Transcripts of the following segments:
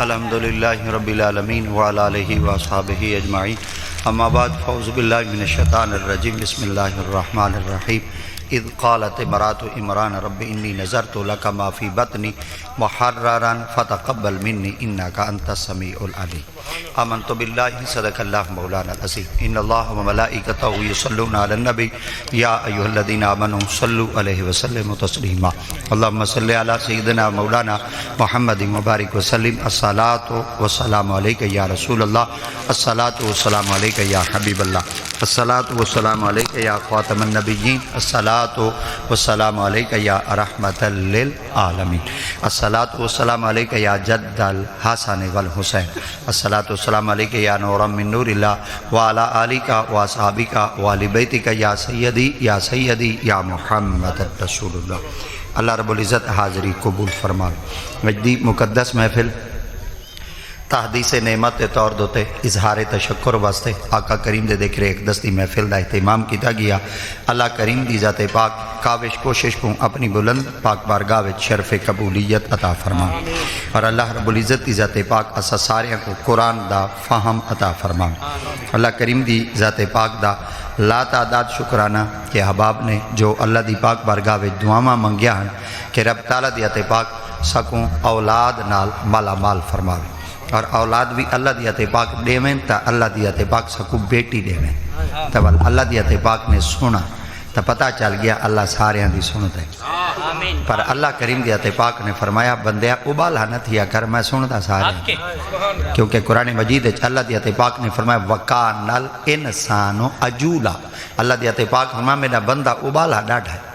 الحمدللہ رب العالمین وعلی آلہ واصحابہ اجمعین اما بعد فاعوذ باللہ من الشیطان الرجیم بسم اللہ الرحمن الرحیم اذ قالت امرأة عمران رب انی نذرت لک ما فی بطنی محررا فتقبل منی انک انت السمیع العلیم آمنت باللہ صدق اللہ مولانا العظیم ان اللہ وملائکتہ یصلون علی النبی یا ایھا الذین آمنوا صلوا علیہ وسلموا تسلیما اللہم صلی علی سیدنا مولانا محمد مبارک وسلم الصلاۃ والسلام علیک یا رسول اللہ الصلاۃ والسلام علیک یا حبیب اللہ الصلاۃ والسلام علیک یا خاتم النبیین الصلاۃ والسلام علیک یا رحمۃ للعالمین الصلاۃ والسلام علیک یا جد الحسن والحسین الصلاۃ والسلام علیک یا نورا من نور اللہ وعلی آلک واصحابک وآل بیتک یا سیدی یا محمد رسول اللہ۔ اللہ رب العزت حاضری قبول فرما۔ مجدی مقدس محفل تحدیث نعمت کے طور دوتے اظہار تشکر واسطے آقا کریم دے دیکھ رہے ایک دستی محفل دا اہتمام کیتا گیا۔ اللہ کریم دی ذات پاک کاوش کوشش کو اپنی بلند پاک بارگاہ وچ شرف قبولیت عطا فرما، اور اللہ رب العزت دی ذات پاک اسا ساریاں کو قرآن دا فہم عطا فرما۔ اللہ کریم دی ذات پاک دا لا تعداد شکرانہ کہ احباب نے جو اللہ دی پاک بارگاہ وچ دعاواں منگیا ہیں کہ رب تعالیٰ دی ذات پاک سکوں اولاد نال مالا مال فرماوے، اور اولاد بھی اللہ دی ذات پاک دیویں تا اللہ دی ذات پاک سکو بیٹی دیویں تا اللہ دی ذات پاک نے سنا تا پتہ چل گیا اللہ ساریاں دی سنتا ہے۔ پر اللہ کریم دی ذات پاک نے فرمایا بندیا ابالا نہ تھیا کر میں سنتا سارے، کیونکہ قرآن مجید اللہ دی ذات پاک نے فرمایا وَقَانَ الْإِنسَانُ عَجُولًا، اللہ دی ذات پاک فرمایا میرا بندہ ابالا ڈاٹھا ہے،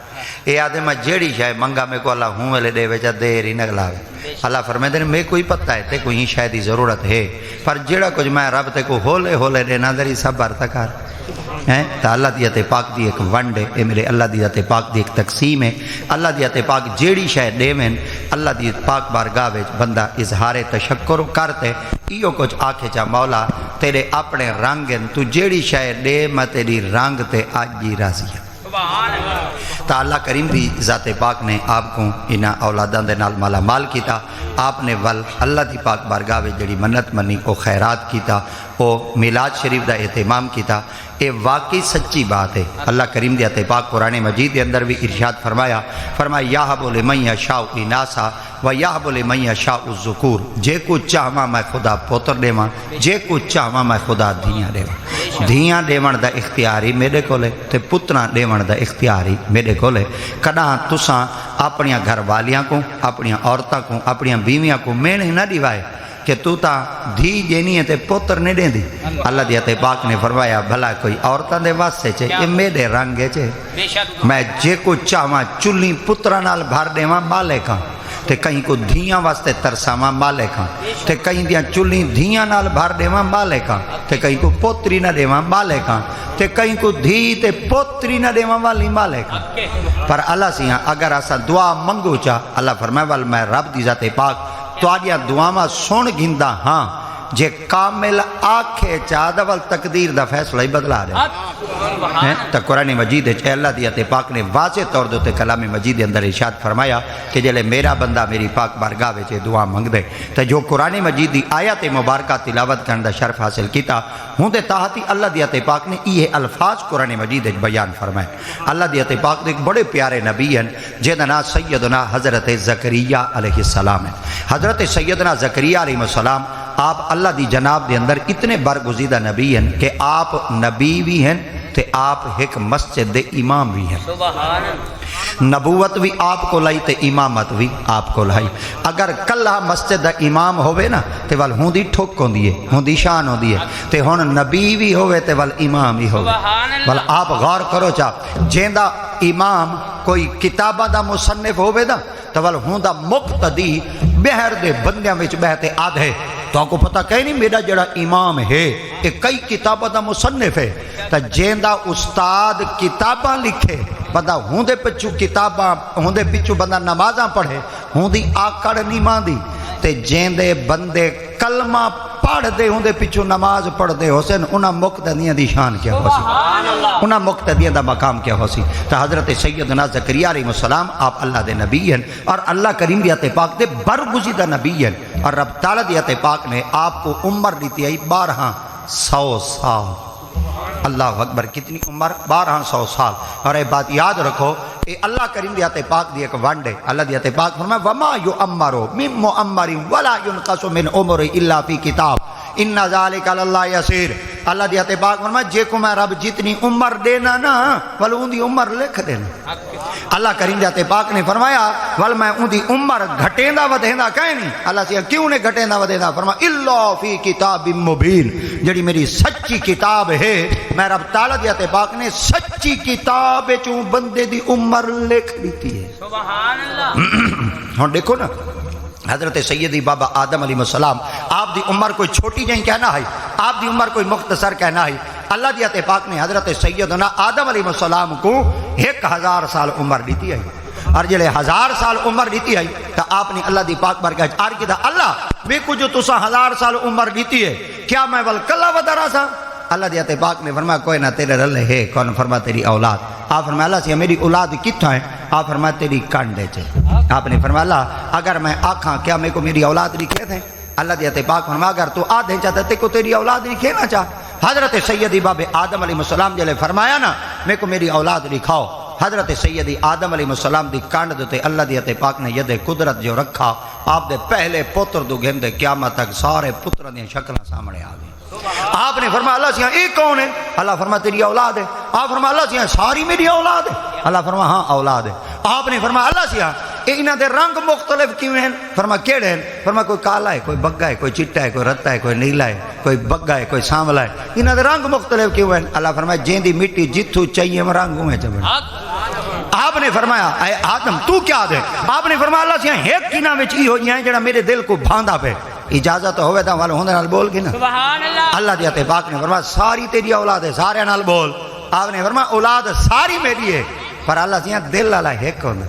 اے آدھے میں جیڑی شاید منگا میں کو اللہ ہوں ویلے دے ویچا دیر ہی نگلاوے۔ اللہ فرمائے دے میں کوئی پتہ ہے تے کوئی شاید ہی ضرورت ہے، پر جیڑا کچھ میں رب تے کو ہولے ہولے دینا دری صبر تکار تا اللہ دی ذات پاک دی ایک ونڈ ہے، اے میرے اللہ دی ذات پاک دی ایک تقسیم ہے۔ اللہ دی ذات پاک جیڑی شاید دیویں اللہ دی پاک بارگاہ وچ بندہ اظہار تشکر کرتے ایو کچھ آکھے چا مولا تیرے اپنے رنگن تو جیڑی شاید دے میں تیری رنگ تے آج جی راضی ہے۔ تا اللہ کریم دی ذات پاک نے آپ کو انہا اولادان دے نال مالا مال کیتا، آپ نے ول اللہ دی پاک بارگاہ وچ جڑی منت منی او خیرات کیتا، او میلاد شریف دا اہتمام کیتا۔ اے واقعی سچی بات ہے۔ اللہ کریم دی ذات پاک قرآن مجید دے اندر بھی ارشاد فرمایا یَہَبُ لِمَن یَشَاءُ اِنَاثًا وَیَہَبُ لِمَن یَشَاءُ الذُّکُورَ، جے کو چاہواں میں خدا پوتر دیواں، جے کو چاہواں میں خدا دھیاں دیواں۔ دھیاں دیوان دا اختیاری میرے کولے تے پتراں دیوان دا اختیاری میرے کولے۔ کداں تساں اپنیاں گھر والیاں کو، اپنیاں عورتاں کو، اپنیاں بیویاں کو مینے نہ دیوائے کہ تو تا دھی جینی ہے تے پوتر نہیں دیں دی۔ اللہ دی ذات پاک نے فرمایا بھلا کوئی عورتاں دے واسطے چھے یہ میرے رنگے چھے، میں جے کو چاہواں چلی پترہ نال بھر دیواں مالکاں تے کہیں کو دھیاں واسطے ترساواں مالکاں تے کہیں دیاں چلی دھیاں نال بھر دیواں مالکاں تے کہیں کو پوتری نہ دیواں مالکاں تے کہیں کو دھی تے پوتری نہ دیواں والی مالکاں۔ پر اللہ سیاں اگر اسا دعا منگو چاہ اللہ فرمائے وال میں رب دی ذات پاک تو آدیا دعاواں سن گھندا ہاں جے کامل آکھے چاہدہ وال تقدیر دا فیصلہ ہی بدلا رہے۔ تا قرآن مجید اے اللہ دی ذات پاک نے واضح طور دوتے کلام مجید اندر ارشاد فرمایا کہ جلے میرا بندہ میری پاک بارگاہ وچ دعا منگ دے تا جو قرآن مجید دی آیات مبارکہ تلاوت کرنے دا شرف حاصل کیتا ہوں دے تاہتی اللہ دی ذات پاک نے یہ الفاظ قرآن مجید بیان فرمائے۔ اللہ دی ذات پاک دے ایک بڑے پیارے نبی ہیں جنہا سیدنا حضرت زکریا علیہ السلام ہے۔ حضرت سیدنا زکریا علیہ السلام آپ اللہ دی جناب دے اندر اتنے برگزیدہ نبی ہیں کہ آپ نبی بھی ہیں تے آپ ایک مسجد دے امام بھی ہیں۔ نبوت بھی آپ کو لائی تے امامت بھی آپ کو لائی۔ اگر کلہ مسجد دا امام ہوئے نا تے وال ہوں دی ٹھوک ہوں دیئے ہوں دی شان ہوں دیئے تے ہون نبی بھی ہوئے تے وال امام بھی ہوئے۔ وال آپ غور کرو چاہ جیندہ امام کوئی کتابہ دا مصنف ہوئے دا تو وال ہوں دا مقتدی بہر دے بندیاں وچ بہتے آدھے تو آپ کو پتہ کہیں نہیں میرا جڑا امام ہے ایک کئی کتابہ دا مصنف ہے تا جیندہ استاد کتابہ لکھے بندہ ہوں دے پچھو کتابہ ہوں دے پچھو بندہ نمازاں پڑھے ہوں دی آکڑ نہیں ماں دی تے جیندے بندے کلمہ پڑھ دے ہوں دے پچھو نماز پڑھ دے حسین انہاں مقتدیاں دی شان کیا ہو سی، انہاں مقتدیاں دا مقام کیا ہو سی۔ تو حضرت سیدنا زکریا علیہ السلام آپ اللہ دے نبی ہیں اور اللہ کریم دی عطا پاک دے برگزیدہ نبی ہیں، اور رب تعالیٰ دی عطا پاک نے آپ کو عمر دیتی آئی 1200 سال۔ اللہ اکبر، کتنی عمر؟ 1200 سال۔ اور یہ بات یاد رکھو، اے اللہ کریم دی عطا پاک دی ایک ونڈ ہے۔ اللہ دی عطا پاک فرمائے وما یعمرو من معمر ولا ينقص من عمر الا فی کتاب ان ذالک علی اللہ یسیر۔ اللہ دی عطا پاک فرمائے جے کو میں رب جتنی عمر دینا نا ول اون دی عمر لکھ دینا۔ اللہ کریم دی عطا پاک نے فرمایا ول میں اون دی عمر گھٹیندا ودیندا کہیں نہیں۔ اللہ سے کیوں نے گھٹیندا ودیندا؟ فرمایا الا فی کتاب مبین، جڑی میری سچی کتاب ہے، میں رب تعالیٰ دی عطا پاک نے سچی کتاب چوں بندے دی عمر لکھ دیتی ہے۔ سبحان اللہ۔ ہن دیکھو نا، حضرت سیدی بابا آدم علیہ السلام آپ دی عمر کوئی چھوٹی جائیں کہنا ہے، آپ دی عمر کوئی مختصر کہنا ہے۔ اللہ دی عطا پاک نے حضرت سیدنا آدم علیہ السلام کو 1000 سال عمر دیتی ہے، اور جلے 1000 سال عمر دیتی ہے تو آپ نے اللہ دی پاک بارگاہ وچ عرض کیتا اللہ میں کو جو تساں 1000 سال عمر دیتی ہے کیا میں ول کلا ودارا سا؟ اللہ دی عطا پاک نے فرمایا کوئی نہ تیرے رلے ہے کون؟ فرما تیری اولاد۔ آپ فرمایا اللہ سے میری اولاد کتھا ہے؟ آپ فرمایا تیری کانڈے چے۔ آپ نے فرمایا اللہ اگر میں آکھاں کیا میں کو میری اولاد لکھے تھے؟ اللہ دی عطا پاک فرمایا اگر تو آدھے چاہتا تے کو تیری اولاد لکھے نہ چاہ۔ حضرت سیدی باب آدم علیہ السلام جلے فرمایا نا میں کو میری اولاد لکھاؤ، حضرت سیدی آدم علیہ السلام دی کانڈ دیتے اللہ دی عطا پاک نے ید قدرت جو رکھا، آپ دے پہلے پتر دو گھندے قیامت تک سارے پتر دی شکلیں سامنے آ گئی۔ آپ نے فرمایا اللہ سے ایک کون ہے؟ اللہ فرمایا تیری اولاد ہے۔ آپ فرمایا اللہ سے ساری میری اولاد ہے؟ اللہ فرمایا ہاں اولاد ہے۔ آپ نے فرمایا اللہ سے انہاں دے رنگ مختلف کیوں ہیں؟ فرمایا کیڑے ہیں؟ فرمایا کوئی کالا ہے، کوئی بگا ہے، کوئی چٹا ہے، کوئی رتا ہے، کوئی نیلا ہے، کوئی بگا ہے، کوئی سانولا ہے۔ انہاں دے رنگ مختلف کیوں ہیں؟ اللہ فرمایا جیندی مٹی جتھوں چاہیے رنگوں میں چبڑ۔ آپ نے فرمایا اے آدم تو کیا دے؟ آپ نے فرمایا اللہ سے ایک کنہ وچ ای ہوئی ہیں جڑا میرے دل کو بھاندا پے، اجازت ہوئے تا والو ہوندے نال بول کے نا۔ سبحان اللہ۔ اللہ دی عطا پاک نے فرمایا ساری تیری اولاد ہے، سارے نال بول۔ آپ نے فرمایا اولاد ساری میری ہے پر اللہ سے دل والا ایک ہوندا۔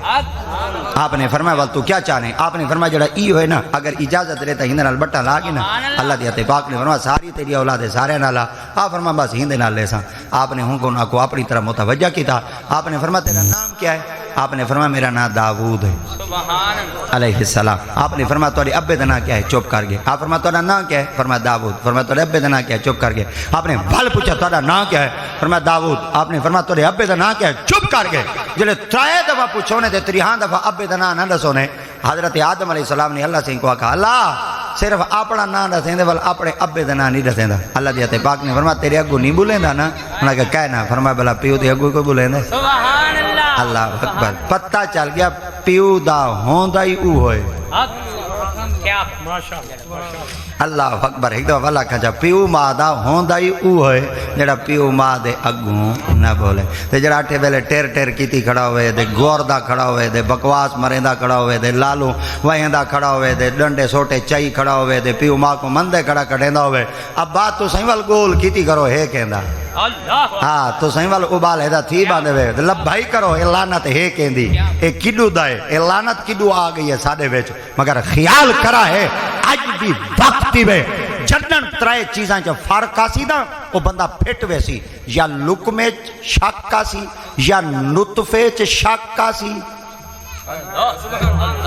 آپ نے فرمایا ول تو کیا چاہنے؟ آپ نے فرمایا جڑا ای ہوئے نا اگر اجازت رہتا ہندے نال بٹا لا کے نا۔ اللہ دی عطا پاک نے فرمایا ساری تیری اولاد ہے، سارے نال۔ آپ فرمایا بس ہندے نال لے سا۔ آپ نے ہوں کو اپنی طرح متوجہ کیتا۔ آپ نے فرمایا تیرا نام کیا ہے؟ آپ نے فرمایا میرا نام داؤد ہے سبحان اللہ علیہ السلام۔ آپ نے فرمایا تیرے ابے دا نام کیا ہے؟ چپ کر گئے۔ آپ فرمایا تیرا نام کیا ہے؟ فرمایا داؤد۔ فرمایا تیرے ابے دا نام کیا ہے؟ چپ کر گئے۔ آپ نے بھل پوچھا تیرا نام کیا ہے؟ فرمایا داؤد۔ آپ نے فرمایا تیرے ابے دا نام کیا ہے؟ چپ کر گئے۔ جلے 3 دفعہ پوچھونے تے 3 دفعہ ابے دا نام نہ دسونے۔ حضرت آدم علیہ السلام نے اللہ سے کو کہا اللہ صرف اپنا نام دسیں دے ول اپنے ابے دا نام نہیں دسیں دا۔ اللہ دی عطا پاک نے فرمایا تیرے اگو نہیں بولیندا نا؟ انہاں کہ کہنا؟ فرمایا بلا پیو دے اگو کوئی بولیندا؟ سبحان اللہ۔ اللہ اکبر، پتہ چل گیا پیو دا ہوندا ہی او ہوئے۔ کیا ماشاءاللہ۔ اللہ اکبر، ایک دفعہ اللہ کہا پیو ماں دا ہوندا ہی او ہوئے جڑا پیو ماں دے اگوں نہ بولے۔ تے جڑا اٹھے ویلے ٹیر ٹیر کیتی کھڑا ہوئے دے گوردا کھڑا ہوئے دے بکواس مریندا کھڑا ہوئے دے لالو وہیندا کھڑا ہوئے دے ڈنڈے سوٹے چائی کھڑا ہوئے دے پیو ماں کو مندے کھڑا کٹیندا ہوئے۔ اب بات تو صحیح وال گول کیتی کرو ہے کہندا اللہ ہاں تو صحیح وال ابال ہے دا تھی باندھے ہوئے لب بھائی کرو اے لعنت ہے کہندی اے کڈو دا ہے اے لعنت کڈو آ گئی ہے ساڈے وچ مگر خیال کرا ہے اج بھی وقت وے جنن 3 چیزاں چ فرق آسی دا او بندہ پھٹ ویسی یا لقمے شک آسی یا نطفے چ شک آسی۔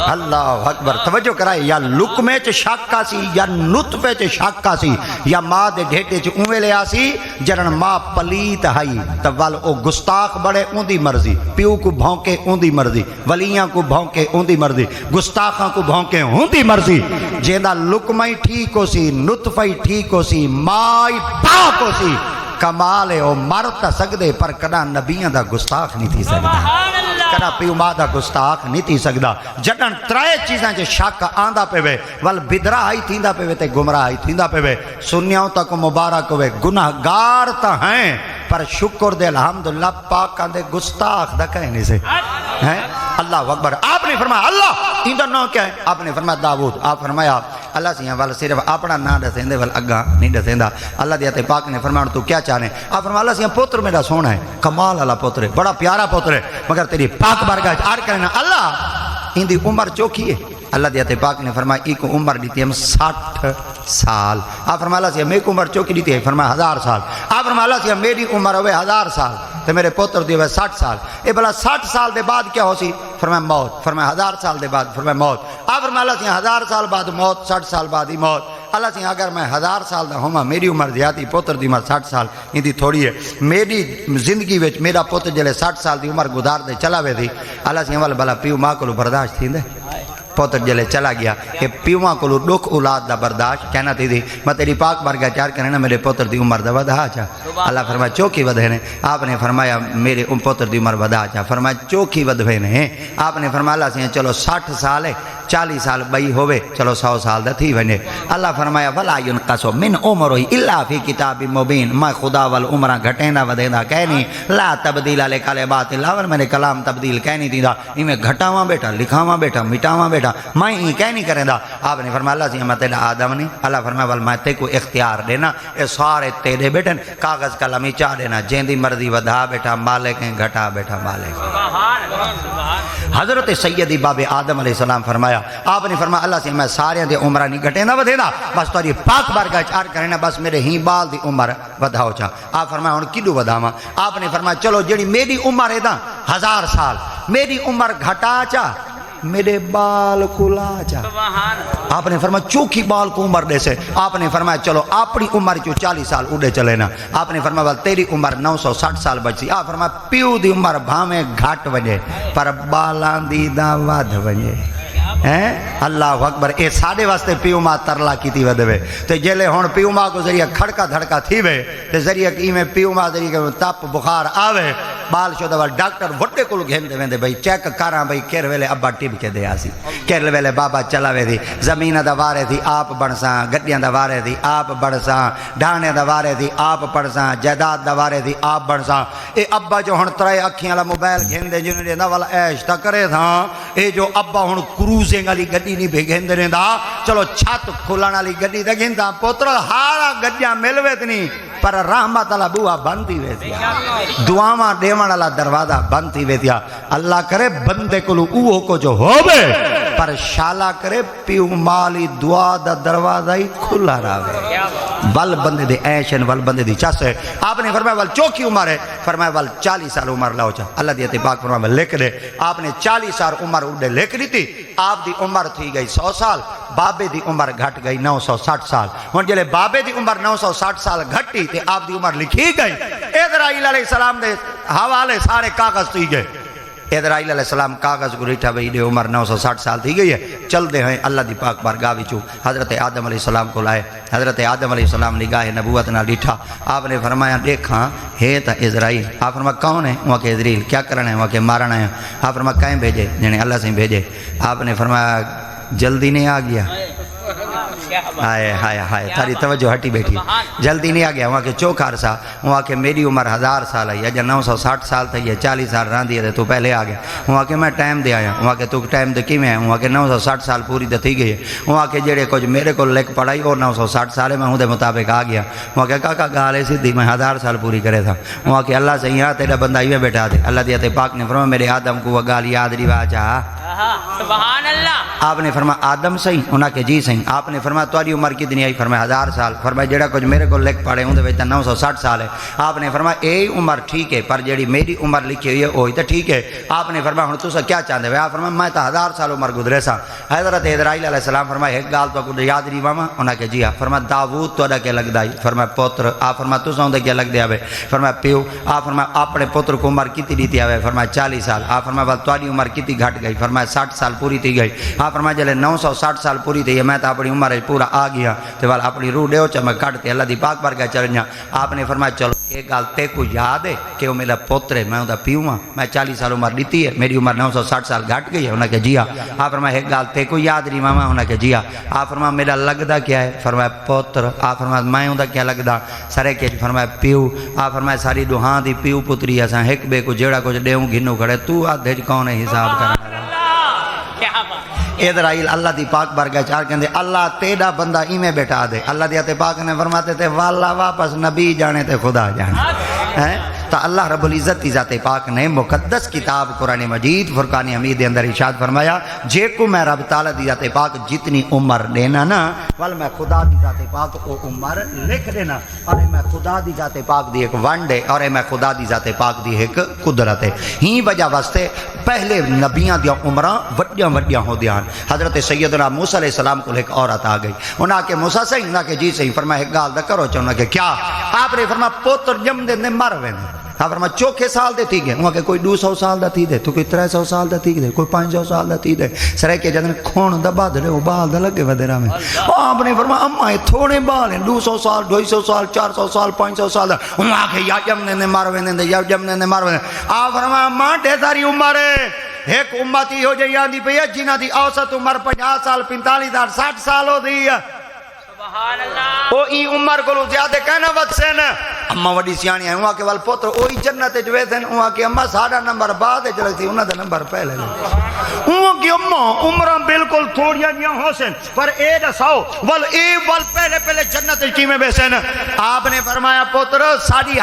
اللہ اکبر، توجہ کرائے، یا لقمے چ شک آسی یا نطفے چ شک آسی یا ماں دے ڈھیٹے چ اوے لے آسی جرن ماں پلیت ہائی تو ول او گستاخ بڑے اون دی مرضی، پیو کو بھونکے اون دی مرضی، ولیاں کو بھونکے اون دی مرضی، گستاخاں کو بھونکے اون دی مرضی۔ جیندا لقمہ ہی ٹھیک ہو سی، نطفہ ہی ٹھیک ہو سی، ماں ہی پاک ہو سی، کمال ہے او مر تا سکدے پر کدا نبیاں دا گستاخ نہیں تھی سکدا، کدا پیو ماں دا گستاخ نہیں تھی سکدا۔ جڈن 3 چیزاں چ شک آندا پے ول بدراہی تھیندا پے تے گمراہی تھیندا پے۔ سنیاں تک مبارک ہوئے، گناہگار تا ہیں پر شکر دے الحمدللہ پاکاں دے گستاخ دا کہیں نہیں سے ہیں۔ اللہ اکبر۔ آپ نے فرمایا اللہ ان دا نام کیا ہے؟ آپ نے فرمایا داؤد۔ آپ فرمایا اللہ سے ول صرف اپنا نام دسیندے ول اگا نہیں دسیندا۔ اللہ دی عطا پاک نے فرمایا تو کیا چاہنے؟ آپ فرمایا اللہ سے پتر میرا سونا ہے، کمال والا پتر ہے، بڑا پیارا پتر ہے، مگر تیری پاک بارگاہ عرض کرنا اللہ ان دی عمر چوکھی ہے، اللہ دی پاک نے فرمایا ایک عمر دیتی ہم 60 سال. آپ فرمایا اللہ سے میری عمر چوکی دیتی ہے؟ فرمایا 1000 سال. آپ فرمایا اللہ سے میری عمر ہوئے 1000 سال تو میرے پوتر دی ہوئے 60 سال. اے بھلا 60 سال دے بعد کیا ہو سی؟ فرمایا موت. فرمایا 1000 سال دے بعد؟ فرمایا موت. آپ فرمایا اللہ سے 1000 سال بعد موت، 60 سال بعد ہی موت. اللہ سے اگر میں 1000 سال دا ہوں میری عمر زیادہ پوتر دی عمر 60 سال اندی تھوڑی ہے. میری زندگی وچ میرا پوتر جلے 60 سال دی عمر گزار دے چلا وے تھی اللہ سے والا بلا پیو ماں کو برداشت تھیندے؟ پوتر جلے چلا گیا کہ پیواں کو دکھ اولاد دا برداشت کہنا تھی میں تیری پاک بارگاہ چار کرنے نا میرے پوتر دی عمر دا ودا چا. اللہ فرمایا چوکی ودھے نے. آپ نے فرمایا میرے پوتر دی عمر ودا چا. فرمایا چوکی ودھے نے. آپ نے فرمایا اللہ سے چلو 60 سال ہے 40 سال بئی ہوئے چلو 100 سال دا تھی ونے. اللہ فرمایا ولا ينقص من عمر الا فی کتاب مبین. میں خدا وال عمراں گھٹیندا ودیندا کہنی لا تبدیل لکلمات اللہ. میں نے کلام تبدیل کہنی تھی دا میں گھٹاواں بیٹا لکھاواں بیٹا مٹاواں بیٹا میں ہی کہہ نہیں کریں دا. آپ نے فرمایا اللہ سے میں تیرا آدم نہیں. اللہ فرمایا ول میں تے کو اختیار دینا اے سارے تیرے بیٹن کاغذ قلم چاہ دینا جیندی مرضی ودھا بیٹا مالک ہیں گھٹا بیٹا مالک. حضرت سیدی باب آدم علیہ السلام فرمایا آپ نے فرمایا اللہ سے میں سارے دے عمرہ نہیں گھٹیندا ودھیندا بس تاری پاک بارگاہ چار کرنا بس میرے ہی بال دی عمر ودھاؤ چا. آپ فرمایا ہن کیڈو ودھاواں؟ آپ نے فرمایا چلو جڑی میری عمر ہے نا 1000 سال میری عمر گھٹا چا میرے بال کو لا چا. آپ نے فرمایا چوکی بال کو عمر دے سے. آپ نے فرمایا چلو اپنی عمر چو 40 سال اڑے چلے نا. آپ نے فرمایا تیری عمر 960 سال بچی. آپ فرمایا پیو دی عمر بھاویں گھٹ وجے پر بالاں دی دا ودھ وجے. اللہ اکبر. اے ساڈے واسطے پیو ماں ترلا کیتی ودوے تے جلے ہن پیو ماں کو ذریعہ کھڑکا دھڑکا تھی وے تے ذریعہ ایویں پیو ماں ذریعہ تپ بخار آوے بال شو دوا ڈاکٹر وڈے کول گھندے ویندے بھئی چیک کراں بھئی کیر ویلے ابا ٹب کے دے آسی کیر ویلے بابا چلاوے تھی زمین دا وارے تھی آپ بڑساں گڈیاں دا وارے تھی آپ بڑساں ڈھانے دا وارے تھی آپ پڑساں جائیداد دا وارے تھی آپ بڑساں. اے ابا جو ہن ترے اکھیاں والا موبائل گھندے جنوں دے والا عیش تا کرے تھا. اے جو ابا ہن کروزنگ والی گڈی نہیں بھیگندے رہندا چلو چھت کھلن والی گڈی تے گھندا پتر ہارا گڈیاں ملوے تے نہیں پر رحمت اللہ بوا بند تھی ویسی دعاواں دیوان والا دروازہ بند تھی ویسی. اللہ کرے بندے کو اوہ کو جو ہووے پر شالا کرے پیو مالی دعا دا دروازہ ہی کھلا رہے ول بندے دے ایشن ول بندے دی چس ہے. آپ نے فرمایا ول چوکی عمر ہے. فرمایا ول 40 سال عمر لاؤ چا. اللہ دی اتفاق فرمایا لکھ دے. آپ نے 40 سال عمر اڑے لکھ دی تھی. آپ دی عمر تھی گئی 100 سال بابے دی عمر گھٹ گئی 960 سال. ہن جلے بابے دی عمر 960 سال گھٹی تے آپ دی عمر لکھی گئی. اسرائیل علیہ السلام دے حوالے سارے کاغذ تھی گئے. اسرائیل علیہ السلام کاغذ کو ریٹھا بھئی دے عمر 960 سال تھی گئی ہے. چل دے ہیں اللہ دی پاک بارگاہ وچوں حضرت آدم علیہ السلام کو لائے. حضرت آدم علیہ السلام نگاہ نبوت نہ ڈیٹھا. آپ نے فرمایا دیکھاں ہے تا اسرائیل. آپ فرمایا کون ہے؟ وہاں کے اسرائیل کیا کرنا ہے؟ وہاں کے مارنا ہے. آپ فرمایا کہیں بھیجے؟ جنہیں اللہ سے بھیجے. آپ نے فرمایا جلدی نہیں آ گیا. ہائے ہائے ہائے تھاری توجہ ہٹی بیٹھی جلدی نہیں آ گیا. وہاں کے چوکھار سا وہاں کے میری عمر 1000 سال ہے یا 960 سال تھی ہے 40 سال راندھی ہے تو پہلے آ گیا. وہاں کے میں ٹائم دے آیا. وہاں کے تو ٹائم دے کی میں وہاں کے 960 سال پوری تو تھی گئی ہے. وہاں کے جڑے کچھ میرے کو لکھ پڑھائی اور 960 سال ہے میں ہوں دے مطابق آ گیا. وہاں کے کاکا گال ایسی تھی میں 1000 سال پوری کرے تھا. وہاں کے اللہ سے یہاں تیرا بندہ یہ بیٹھا دے. اللہ دیت پاک نے فرمایا میرے آدم کو وہ گال یاد روا چاہا. سبحان اللہ. آپ نے فرمایا آدم صحیح؟ انہاں کے جی صحیح. آپ نے فرمایا تاری عمر کتنی آئی؟ فرمایا 1000 سال. فرمایا جڑا کچھ میرے کو لکھ پڑھے ہوں دے 960 سال ہے. آپ نے فرمایا اے عمر ٹھیک ہے پر جڑی میری عمر لکھی ہوئی ہے وہی تو ٹھیک ہے. آپ نے فرمایا ہن تساں کیا چاہندے ہو؟ آپ فرمایا میں تو 1000 سال عمر گزرے سا. حضرت اسرائیل علیہ السلام فرمایا ایک گال تو کو یاد نہیں واواں؟ انہاں کے جی ہاں. فرمایا داؤد تہاڈا کیا لگدا ہے؟ فرمایا پتر. آپ فرمایا تساں دے کیا لگدے آوے؟ فرمایا پیو. آپ فرمایا اپنے پتر کو عمر کتنی دیتی آوے؟ فرمایا 40 سال. آپ فرمایا تہاڈی عمر کتنی گھٹ گئی؟ فرمایا 60 سال پوری تھی گئی. آپ فرمایا جلے 960 سال پوری تھی ہے میں تو اپنی عمر پورا آ گیا تو وال اپنی روح ڈیو چا میں کٹ کے اللہ دی پاک بارگاہ چل جا. آپ نے فرمایا چلو ایک گال تے کو یاد ہے کہ وہ میرا پوتر ہے میں انہوں پیوں ہاں میں 40 سال عمر دیتی ہے میری عمر 960 سال گھٹ گئی ہے. انہوں نے جی ہاں. آپ فرمایا ایک گال تے کو یاد نہیں ماما؟ انہوں نے جی ہاں. آپ فرمایا میرا لگدا کیا ہے؟ فرمایا پوتر. آپ فرمایا میں انہوں کیا لگدا؟ سرے کے فرمایا پیو. آپ فرمایا ساری دوہاں دی پیو پتری اساں ایک بے کو جیڑا کچھ ڈیوں گھنو کھڑے تو آدھے کون ہے حساب کرنا. اسرائیل اللہ دی پاک بارگاہ چار کہندے اللہ تیرا بندہ ایویں بیٹھا دے. اللہ دی پاک نے فرماتے تھے والا واپس نبی جانے تے خدا جانے. تو اللہ رب العزت کی ذات پاک نے مقدس کتاب قرآن مجید فرقان حمید اندر ارشاد فرمایا جے کو میں رب تعالیٰ دی ذات پاک جتنی عمر دینا نا ول میں خدا دی ذات پاک او عمر لکھ دینا، اور میں خدا دی ذات پاک دی ایک ونڈ ہے اور میں خدا دی ذات پاک دی ایک قدرت ہے۔ ہی وجہ واسطے پہلے نبیاں دیا عمراں وڈیاں وڈیاں ہو دیاں۔ حضرت سیدنا موسیٰ علیہ السلام کو ایک عورت آ گئی، انہاں کہ موسیٰ صحیح، انہاں کہ جی صحیح، فرمایا ایک گال دا کرو چاہنا کہ کیا؟ آپ نے فرمایا پوتر جم دے نے مر وینے، آپ فرمایا چوکھے سال دے تھی گئے، انہاں کہ کوئی 200 سال دا تھی دے، تو کوئی 300 سال دا تھی دے، کوئی 500 سال دا تھی دے، سرے کے جدن کھون دا باد لے وہ بال دا لگے ودیرہ میں۔ آپ نے فرمایا اماں تھوڑے بال ہیں، 200 سال 250 سال 400 سال 500 سال دا، انہاں کہ یا جم دے نے مر وینے، یا جم دے نے مر وینے۔ آپ فرمایا اماں ڈھے ساری عمر ہے، ایک امتی ہو جائے آندھی پہ جنہ دی اوسط عمر 50 سال 45 سال 60 سال ہو دی ہے، سبحان اللہ، او ای عمر کو زیادہ کہنا وقت سے نا اماں وڈی سیانی ہے، وہاں کے وال پوتر اوہی جنت جوے تھے، وہاں کے اماں ساڑھا نمبر بعد چلے تھی، انہاں دا نمبر پہلے لے، وہاں کی اماں عمرہ بالکل تھوڑیاں جیاں ہو سن، پر اے دساؤ وال پہلے جنت کی میں بیسن۔ آپ نے فرمایا پوتر ساڑھی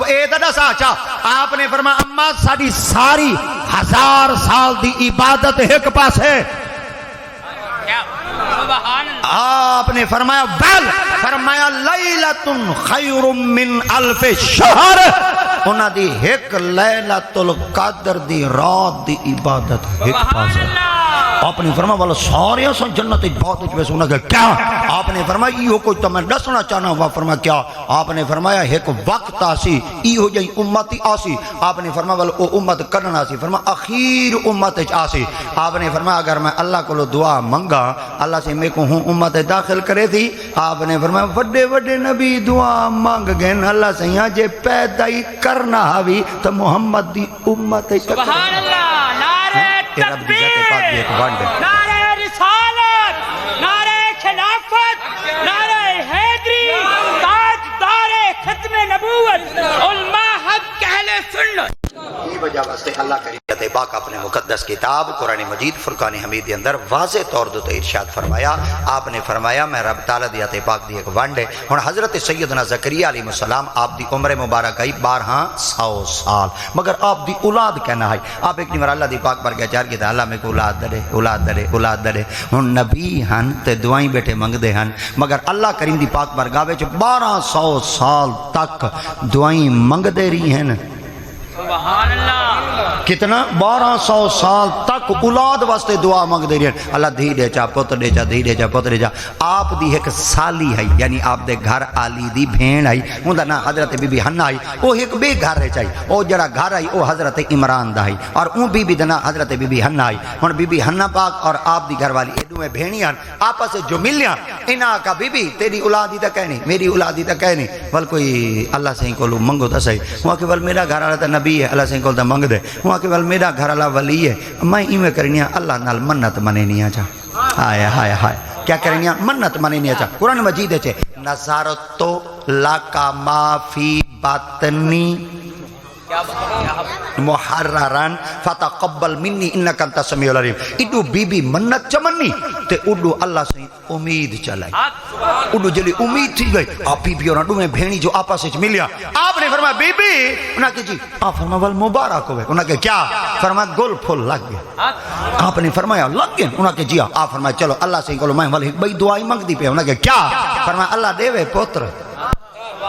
اے دسا چاہ، آپ نے فرمایا اماں ساڑھی ساری 1000 سال دی عبادت ایک پاس ہے۔ سبحان اللہ، آپ نے فرمایا بل، فرمایا لیلۃ خیر من الف شہر، انہاں دی ایک لیلۃ القدر دی رات دی عبادت ایک پاس ہے۔ آپ نے فرمایا والا سارے سن جنت بہت اچھے سنا کہ کیا؟ آپ نے فرمایا یہ کوئی تو میں دسنا چاہنا ہوا، فرمایا کیا؟ آپ نے فرمایا ایک وقت آسی ای ہو جائیں امتی آسی، آپ نے فرمایا والا او امت کرنا آسی، فرمایا اخیر امت آسی۔ آپ نے فرمایا اگر میں اللہ کو دعا منگا اللہ سے میں کو ہوں امت داخل کرے تھی، آپ نے فرمایا وڈے وڈے نبی دعا مانگ گئے اللہ سے یہاں جے پیدا ہی کرنا ہوئی تو محمد دی امت سبحان اللہ، نعرہ تکبیر، نعرہ رسالت، نعرہ خلافت، نعرہ حیدری، تاجدار ختم نبوت، علماء حق اہل سنت۔ یہ وجہ واسطے اللہ کریم پاک اپنے مقدس کتاب قرآن مجید فرقان حمید اندر واضح طور دو ارشاد فرمایا۔ آپ نے فرمایا میں رب تعالیٰ دی ذات پاک دی ایک ونڈ ہے، اور حضرت سیدنا زکریا علیہ السلام آپ دی عمر مبارک آئی 1200 سال، مگر آپ دی اولاد کہنا ہے۔ آپ ایک نمبر اللہ دی پاک پر گیا چار کی تھا اللہ میں کو اولاد دڑے اولاد دڑے اولاد دڑے، ہن نبی ہن تے دعائیں بیٹھے منگ دے ہن، مگر اللہ کریم دی پاک پر گاوے 1200 سال تک دعائیں منگ دے رہی ہیں۔ سبحان اللہ، کتنا 1200 سال تک اولاد واسطے دعا مانگ دے رہے ہیں، اللہ دھی دے چا پتر دے چا دھی دے چا پتر دے چا۔ آپ دی ایک سالی ہے، یعنی آپ دے گھر آلی دی بھین آئی، ان دا نا حضرت بی بی حنا آئی، وہ ایک بے گھر رہ چاہی، وہ جڑا گھر آئی وہ حضرت عمران دا آئی، اور اون بی بی دنا حضرت بی بی حنا آئی۔ اور بی بی حنا پاک اور آپ دی گھر والی ایڈو میں بھینیاں آپس سے جو ملیاں، انہاں کا بی بی تیری اولادی تا کہنی میری اولادی تا کہنی، ول کوئی اللہ سے کو لو منگو تا صحیح، وہاں کہ ول میرا گھر والا تا نبی ہے اللہ سے کو تا منگ دے، وہاں کہ ول میرا گھر والا ولی ہے، میں ایویں کرنی اللہ نال منت منینی آ چا۔ ہائے ہائے ہائے کیا کرنی منت منینی آ چا۔ قرآن مجید ہے نظارتو لکا ما فی باطنی محررن فتقبل منی انکا انتا سمیع العلیم۔ اڈو بی بی منت چمنی تے اڈو اللہ سے امید چلائی، اڈو جلی امید تھی گئی۔ آپ بی بی اور اڈو میں بھینی جو آپا سے ملیا، آپ نے فرمایا بی بی، انہاں کہ جی آپ فرمایا ول مبارک ہوئے، انہاں کہ کیا؟ فرمایا گل پھول لگ گئے۔ آپ نے فرمایا لگ گئے، انہاں کہ جی آپ فرمایا چلو اللہ سے کہو میں ول بھئی دعائی منگ دی پہ، انہاں کہ کیا؟ فرمایا اللہ دے وے پتر،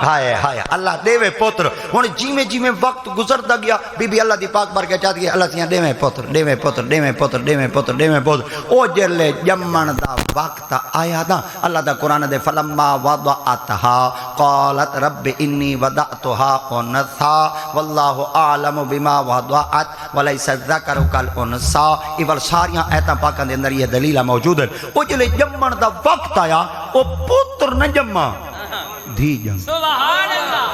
ہائے ہائے اللہ دے وے پتر۔ ہن جیویں جیویں وقت گزردا گیا بی بی اللہ دی پاک بار کے چاہتی ہے اللہ سیاں دے وے پتر دے وے پتر دے وے پتر دے وے پتر دے وے پتر۔ او جلے جمن دا وقت آیا دا اللہ دا قرآن دے فلما وضعتها قالت رب انی وضعتها انثى واللہ اعلم بما وضعت وليس الذکر کالانثى۔ ایول ساریاں ایتاں پاکاں دے اندر یہ دلیل موجود ہے۔ او جلے جمن دا وقت آیا او پتر نہ جمع دھی جم۔ سبحان اللہ،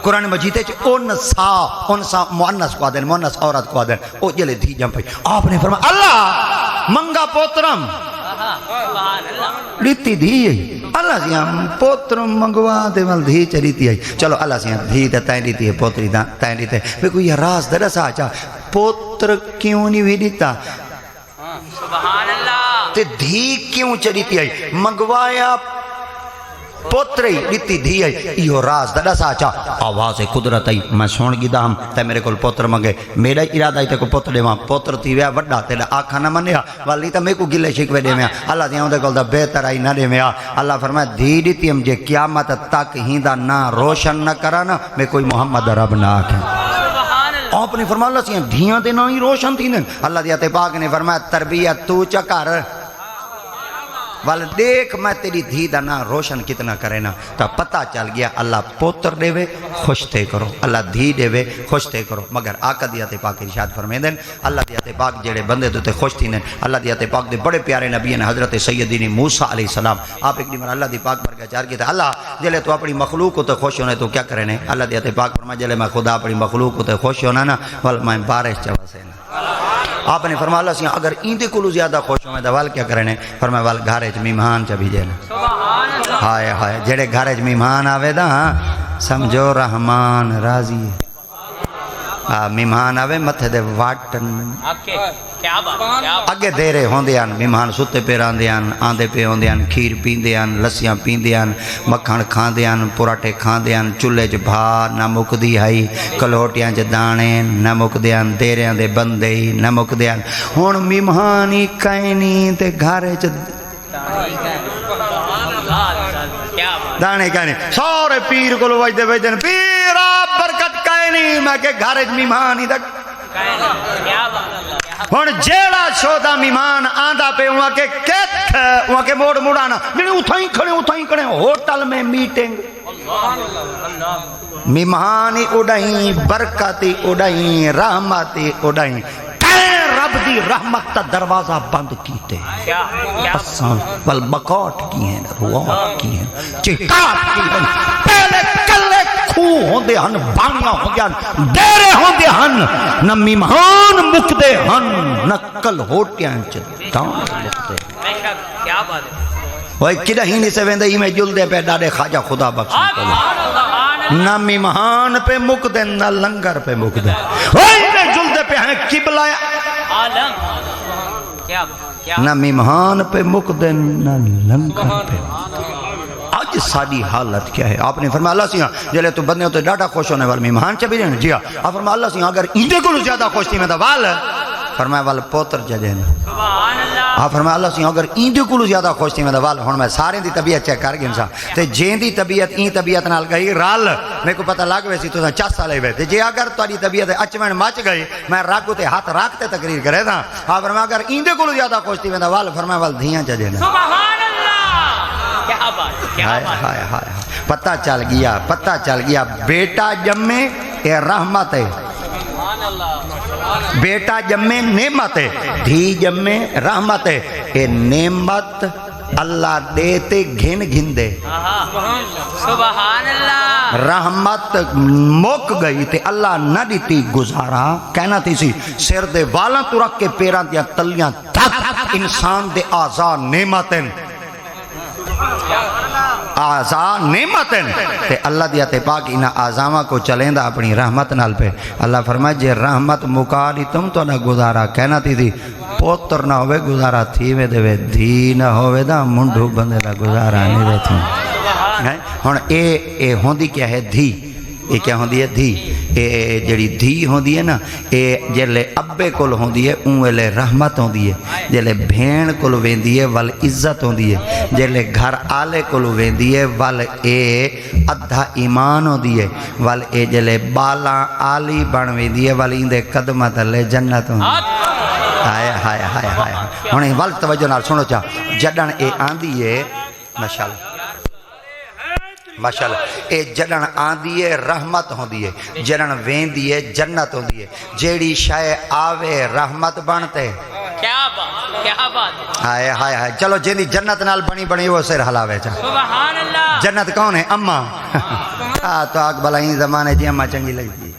قرآن مجید ہے انسا مؤنث کو آدھن مؤنث عورت کو آدھن، او جلے دھی جم پئی۔ آپ نے فرمایا اللہ منگا پوترم سبحان اللہ، لیتی دھی ہے اللہ سے ہم پوترم منگوا دے ول دھی چلیتی ہے۔ چلو اللہ سے ہم دھی تین لیتی ہے پوتری تین لیتے ہیں۔ میں کوئی یہ راز درس آچا پوتر کیوں نہیں بھی دیتا سبحان اللہ، تے دھی کیوں چلیتی ہے؟ منگوایا پوتری ڈتی دھی ہے یہ راز دا دسا چا آواز قدرت آئی میں سن گیدا ہم تے میرے کول پوتر منگے میرا ارادہ ہے تے کو پوتر دیواں پوتر تھی ویا وڈا تے آکھا نہ منیا والی تے میں کو گلے شکوے دے میں اللہ دیاں دے کول دا بہتر آئی نہ دے میں اللہ فرمایا دھی ڈتی ہم جے قیامت تک ہیندا نہ روشن نہ کرانا میں کوئی محمد رب نہ آکھیں آپ نے فرمایا اللہ سیاں دھیاں تے نہ ہی روشن تھی دیں اللہ دیا تے پاک نے فرمایا تربیت تو چکر وال دیکھ میں تیری دھی دا نا روشن کتنا کرے نا تو پتہ چل گیا اللہ پوتر دے وے خوش تے کرو اللہ دھی دے وے خوش تے کرو مگر آقا دیا تے پاک ارشاد فرمائے دیں اللہ دیا تے پاک جڑے بندے تو تے خوش تھی دیں اللہ دیا تے پاک دے بڑے پیارے نبی ہیں حضرت سیدین موسیٰ علیہ السلام آپ ایک دن اللہ دی پاک برگا چار کی تھا اللہ جلے تو اپنی مخلوق کو تے خوش ہونے تو کیا کرنے اللہ دیا تے پاک فرمائے جلے میں خدا اپنی مخلوق کو تے خوش ہونا نا وال میں بارش چوا سے آپ نے فرمایا اللہ سیاں اگر ایندے کلو زیادہ خوش ہوئے دوال کیا کرنے فرمایا وال گھارج میمان چا بھیجے نا ہائے ہائے جڑے گھارج میمان آوے دا سمجھو رحمان راضی میمان آوے متھے دے واٹن اگے دیرے ہوندے ہیں میمان ستے پہ راندے ہیں آندے پہ ہوندے ہیں کھیر پیندے ہیں لسیاں پیندے ہیں مکھن کھاندے ہیں پراٹھے کھاندے ہیں چلے چ بھا نہ مکدی ہائی کلوٹیاں چ دانے نہ مکدے ہیں دیریاں دے بندے ہی نہ مکدے ہیں ہن میمانی کائنی تے گھارے چ دانے کائنی سارے پیر کو وجدے وجدے پیرا برکت کائنی میں کہ گھارے چ میمانی تک ہن جیڑا شودا میمان آندا پہ وہاں کے کت وہاں کے موڑ مڑانا نہیں اتھائیں کھڑے ہوٹل میں میٹنگ میمانی اڑائیں برکتی اڑائیں رحمتی اڑائیں رب دی رحمت تا دروازہ بند کیتے اساں والبکوٹ کی ہیں رواٹ کی ہیں چکاٹ کی ہیں پہلے کلے کھو ہوندے ہن بانیاں ہوندے ہن دیرے ہوندے ہن نہ میمان مکدے ہن نہ کل ہوٹیاں چدان مکدے کیا بات ہے وہ کدہ ہی نہیں سے ویندے ہی میں جل دے پہ ڈاڑے خواجہ خدا بخشن کو نہ میمان پہ مکدے نہ لنگر پہ مکدے وہی میں جل دے پہ ہیں قبلہ نہ میمان پہ مکدے نہ لنگر پہ آج ساری حالت کیا ہے آپ نے فرمایا اللہ سیاں جلے تو بندے ہوتے ڈاٹا خوش ہونے والے میمان چا بھی رہنے جی آپ فرمایا اللہ سیاں اگر ایندے کو زیادہ خوش تھی میں دا وال فرمایا وال پوتر جدے آپ فرمایا اللہ سیاں اگر ایندے کو زیادہ خوش تھی میں دا وال ہون میں سارے دی طبیعت چیک کر گئے انسان تے جین دی طبیعت این طبیعت نال گئی رال میں کو پتہ لگ ویسی تو 4 سالے ہوئے تے جے اگر تاری طبیعت اچمن مچ گئی میں راگو تے ہاتھ راکتے تقریر کرے تھا آپ فرمایا اگر ایندے کو زیادہ خوش تھی میں دا وال فرمایا وال دھیاں جدے سبحان اللہ کیا بات ہائے پتہ چل گیا بیٹا جمے اے رحمت ہے بیٹا جمے نعمت ہے دھی جمے رحمت ہے اے نعمت اللہ دیتے گھن دے سبحان اللہ رحمت مک گئی تے اللہ نہ دیتی گزارا کہنا تھی سی سر دے والاں تو رکھ کے پیران دیا تلیاں تک انسان دے آزا نعمتیں آزا نعمتیں تے اللہ دیا تے پاک انہا آزامہ کو چلیں دا اپنی رحمت نال پہ اللہ فرمائے جے رحمت مکالی تم تو نہ گزارا کہنا تھی پوتر نہ ہوئے گزارا تھی میں دے دھی نہ ہوئے دا منڈو بندے دا گزارا نہیں دے تھی ہون اے ہوندی کیا ہے دھی اے کیا ہوندی ہے دھی اے جڑی دھی ہوندی ہے نا اے جلے ابے کول ہوندی ہے اونویلے رحمت ہوندی ہے جلے بھین کول ویندی ہے وال عزت ہوندی ہے جلے گھر آلے کول ویندی ہے وال اے ادھا ایمان ہوندی ہے وال اے جلے بالا آلی بن ویندی ہے وال اندے قدمت لے جنت ہوندی ہائے ہونے وال توجہ نال سنو چاہ جڑن اے آندی ہے ماشاءاللہ اے جڑن آندی ہے رحمت ہوندی ہے جڑن ویندی ہے جنت ہوندی ہے جیڑی شے آوے رحمت بنتے کیا بات ہائے چلو جیندی جنت نال بنی وہ سر حلاوے چاہ سبحان اللہ جنت کون ہے اماں تو آگ بلائیں زمانے جی اماں چنگی لگتی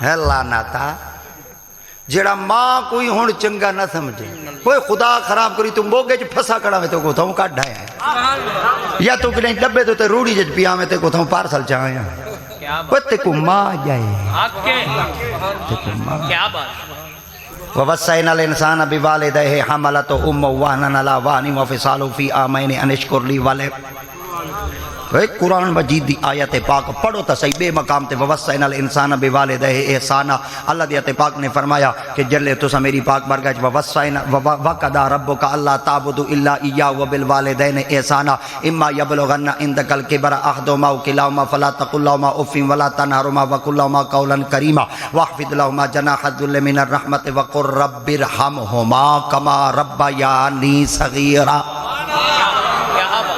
ہے لعنتا جیڑا ماں کوئی ہون چنگا نہ سمجھے کوئی خدا خراب کری تم بوگے جو پھسا کڑا میں تو کو تھاؤں کٹ ڈھایا ہے یا تو کہیں ڈبے تو تے روڑی جج پیا میں تے کو تھاؤں پارسل چاہایا وہ تے کو ماں جائے کیا بات وَوَسَّيْنَا الْإِنسَانَ بِوَالِدَيْهِ حَمَلَتْهُ أُمُّهُ وَهْنًا عَلَىٰ وَهْنٍ وَفِصَالُهُ فِي عَامَيْنِ أَنِ اشْكُرْ لِي قرآن مجید دی آیت پاک پڑھو تا صحیح بے مقام تے ووصینا الانسان بوالدہ احسانا اللہ دی آیت پاک نے فرمایا کہ جلے تسا میری پاک برگاہ ووصینا وقضى ربک الا تعبدوا الا ایاہ وبالوالدین احسانا اما یبلغن عندک الکبر احدہما او کلاہما فلا تقل لهما اف ولا تنہرهما وقل لهما قولا کریما واخفض لهما جناح الذل من الرحمت وقل رب ارحمهما كما ربیانی صغیرا۔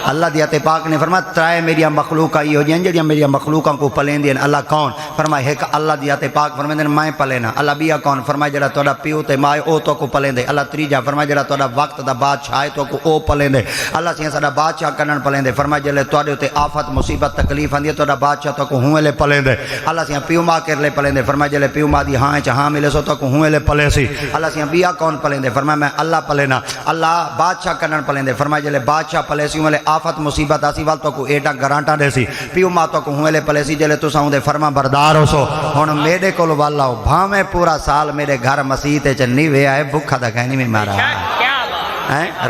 اللہ دی آیت پاک نے فرمایا ترائے میری مخلوق آئی ہو جائیں جڑیاں میری مخلوقاں کو پلیں دیں اللہ کون؟ فرمایا ایک اللہ دی آیت پاک فرمایا میں پلینا اللہ بیا کون؟ فرمایا جڑا تہاڈا پیو تے ماں او تو کو پلیں دے اللہ تریجا فرمایا جڑا تہاڈا وقت دا بادشاہ تو کو او پلیں دے اللہ سیاں ساڈا بادشاہ کنن پلیں دے فرمایا جڑے تہاڈے تے آفت مصیبت تکلیف آندی ہے تہاڈا بادشاہ تو کو ہوے لے پلیں دے اللہ سیاں پیو ماں کر لے پلیں دے فرمایا جڑے پیو ماں دی ہاں چ ہاں ملے سو تو کو ہوے لے پلے سی اللہ سیاں بیا کون پلیں دے فرمایا میں اللہ پلینا اللہ بادشاہ کنن پلیں دے فرمایا جڑے بادشاہ پلے سی ملے آفت مصیبت آسی وال تو کو ایڈا گرانٹا دے سی پیو ماں تو کو ہوئے لے پلے سی جلے تساں دے فرما بردار ہو سو ہن میرے کول والا ہو بھاویں پورا سال میرے گھر مسیح تے چنی وے آئے بھکھا دا کہنی میں مارا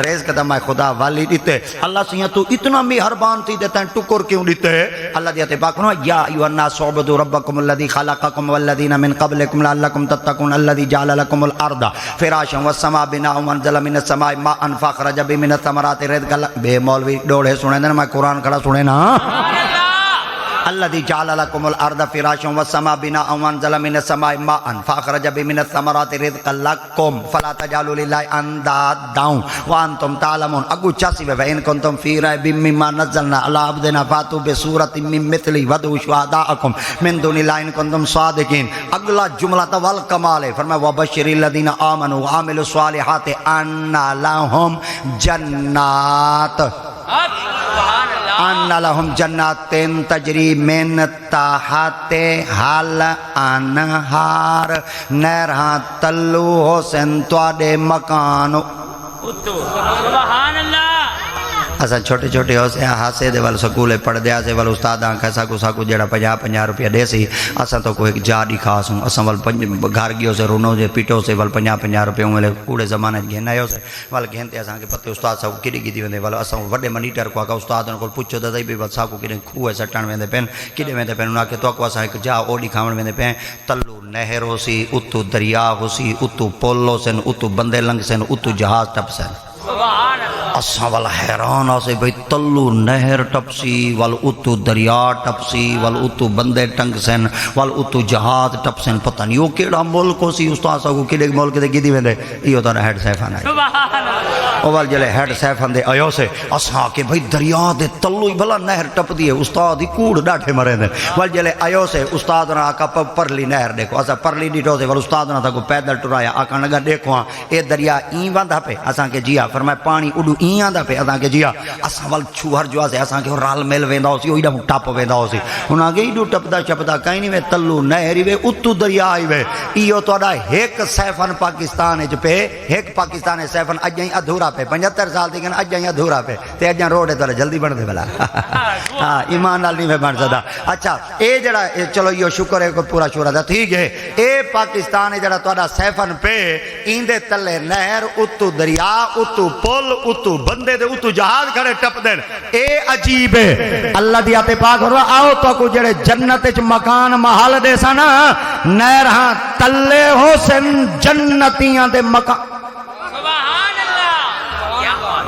رزق دا میں خدا والی دیتے اللہ سیاں تو اتنا مہربان تھی دیتا ہے ٹکر کیوں دیتے اللہ دیتے پاک فرمایا یا ایھا الناس اعبدوا ربکم الذی خلقکم والذین من قبلکم لعلکم تتقون الذی جعل لکم الارض فراشا والسماء بناء وانزل من السماء ماء فاخرج به من الثمرات رزقا بے مولوی ڈوڑے سنے دے میں قرآن کھڑا سنے نا الذي جعل لكم الارض فراشا والسماء بناء وانزل من السماء ماء فاخرج به من الثمرات رزقا لكم فلا تجعلوا لله اندادا وانتم تعلمون اگو چاسی وان كنتم في ريب مما نزلنا على عبدنا فاتوا بسورة من مثله وادعوا شهداءكم من دون الله ان كنتم صادقين اگلا جملہ تو والکمال ہے فرمایا وبشر الذين امنوا وعملوا الصالحات ان لهم جنات ان لهم جنات تجری من تحتها الانہار نہراں تلو حسن تواڈے مکان سبحان اللہ اساں چھوٹے چھوٹے ہو سے ہاسے دے وال سکولے پڑھ دیا سے وال استاد آنکھا ساکو جڑا 50 روپیہ دے سی اساں تو کو ایک جا دکھا سوں اساں وال گھر گیو سے رونو جے پیٹو سے وال 50 روپیہ ملے کوڑے زمانے گھنا ہو سے وال گھنتے اساں کے پتے استاد صاحب کڈی گدی وندے وال اساں وڈے منیٹر کو کا استاد ان کو پوچھو تے بھی وال ساکو کڈے کھوے سٹن وندے پن کڈے وندے پن انہاں کے تو کو اساں ایک جا او دکھاون وندے پن تلو نہر ہو سی اتو دریا ہو سی اتو پل ہو سن اتو بندے لنگ سن اتو جہاز ٹپ سن اساں والا حیران آسے بھئی تلو نہر ٹپسی وال اتو دریا ٹپسی وال اتو بندے ٹنگ سن وال اتو جہاز ٹپ سن پتہ نہیں وہ کیڑا ملک ہو سی استاد صاحب کو کیڑے ملک دے گدی ویندے ایو تا ہیڈ سیفان آئے او وال جلے ہیڈ سیفان دے آیو سے اساں کہ بھئی دریا دے تلو ہی بھلا نہر ٹپ دی ہے استاد ہی کوڑ ڈاٹھے مرے دے وال جلے آیو سے استاد نے آکا پرلی نہر دیکھو اساں پرلی ڈیٹو سے وال استاد نے تا کو پیدل ٹرایا آکا لگا دیکھو اے دریا این واندا پہ اساں کہ جی فرمایا پانی اڈو این آندا پہ اساں کہ جی اساں ول چھوہر جو ہے اساں کہ رال مل ویندا ہوسی اوڈا ٹپ ویندا ہوسی انہاں کہ ایڈو ٹپدا چپدا کہیں نہیں وے تلو نہری وے اتو دریا آئی وے ایو تہاڈا ایک سیفن پاکستان وچ پہ ایک پاکستان سیفن اج ہی ادھورا پہ 75 سال دی کن اج ہی ادھورا پہ تے اج روڈ تے جلدی بن دے بلا ہاں ایمان نال نہیں بن سکدا اچھا اے جڑا چلو یہ شکر ہے کہ پورا شورا دا ٹھیک ہے اے پاکستان جڑا تہاڈا سیفن پہ ایندے تلے نہر اتو دریا اتو پل اتو بندے دے اتو جہاز کھڑے ٹپ دین اے عجیب ہے اللہ دی آتے پاک ہو آؤ تو کو جڑے جنت وچ مکان محل دے سن نہراں تلے ہو سن جنتیاں دے مکان سبحان اللہ کیا بات